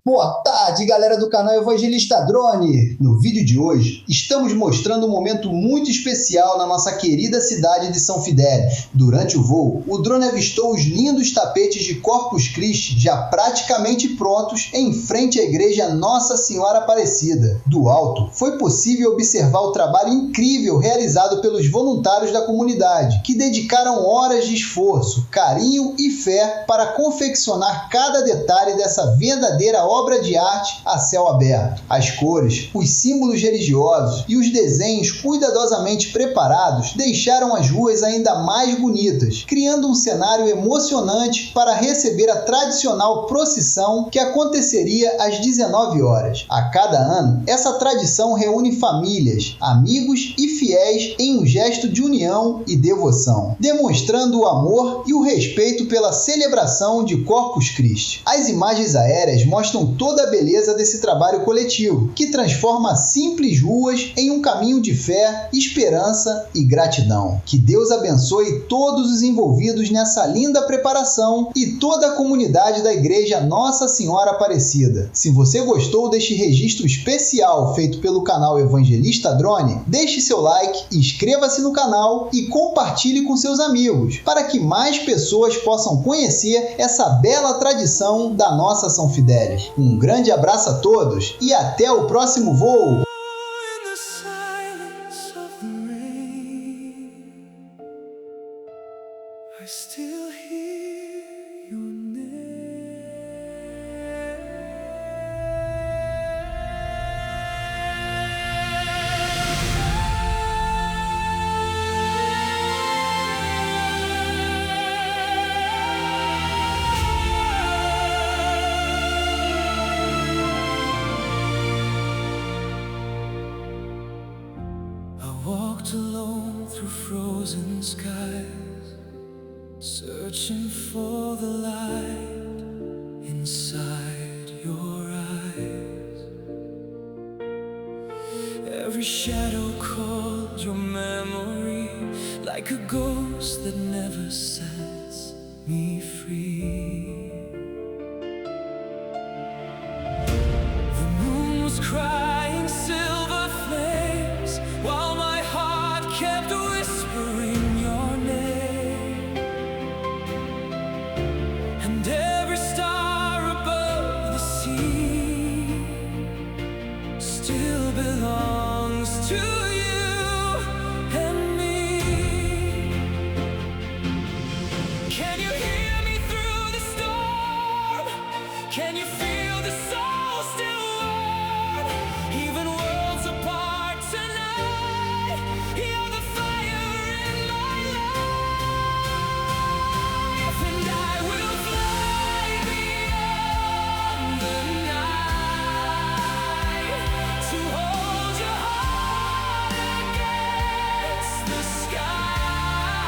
Boa tarde, galera do canal Evangelista Drone! No vídeo de hoje, estamos mostrando um momento muito especial na nossa querida cidade de São Fidélis. Durante o voo, o drone avistou os lindos tapetes de Corpus Christi já praticamente prontos em frente à Igreja Nossa Senhora Aparecida. Do alto, foi possível observar o trabalho incrível realizado pelos voluntários da comunidade, que dedicaram horas de esforço, carinho e fé para confeccionar cada detalhe dessa verdadeira obra de arte a céu aberto. As cores, os símbolos religiosos e os desenhos cuidadosamente preparados deixaram as ruas ainda mais bonitas, criando um cenário emocionante para receber a tradicional procissão que aconteceria às 19 horas. A cada ano, essa tradição reúne famílias, amigos e fiéis em um gesto de união e devoção, demonstrando o amor e o respeito pela celebração de Corpus Christi. As imagens aéreas mostram toda a beleza desse trabalho coletivo, que transforma simples ruas em um caminho de fé, esperança e gratidão. Que Deus abençoe todos os envolvidos nessa linda preparação e toda a comunidade da Igreja Nossa Senhora Aparecida. Se você gostou deste registro especial feito pelo canal Evangelista Drone, deixe seu like, inscreva-se no canal e compartilhe com seus amigos, para que mais pessoas possam conhecer essa bela tradição da nossa São Fidélis. Um grande abraço a todos e até o próximo voo! Walked alone through frozen skies, searching for the light inside your eyes. Every shadow called your memory, like a ghost that never sets me free. The moon was crying silver flames, while my heart kept whispering your name. And every star above the sea still belongs to you and me. Can you hear me through the storm? Can you feel the soul still warm? Even worlds apart tonight, you're the fire in my life. And I will fly beyond the night to hold your heart against the sky.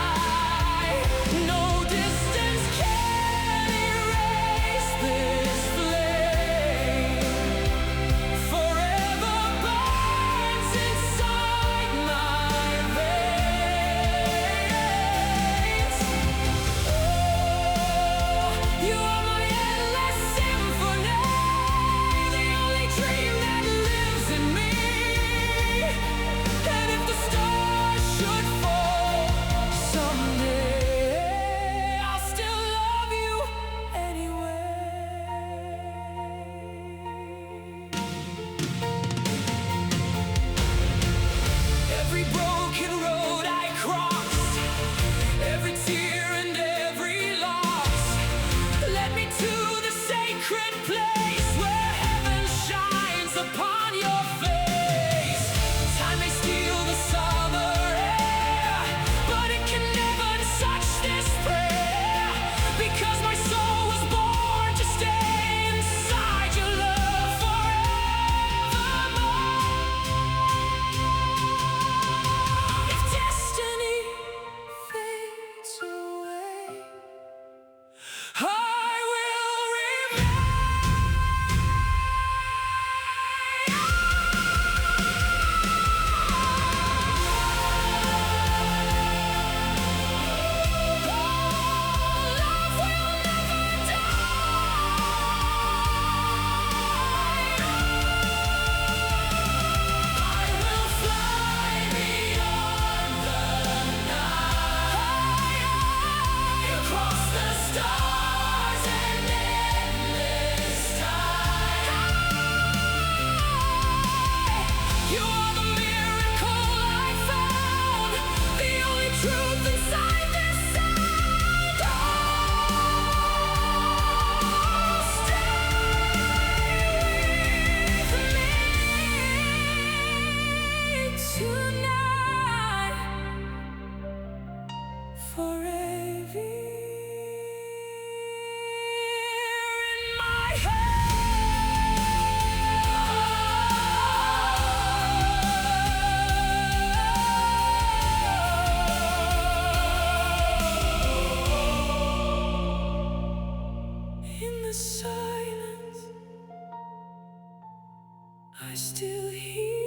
No distance can erase this flame. the silence, I still hear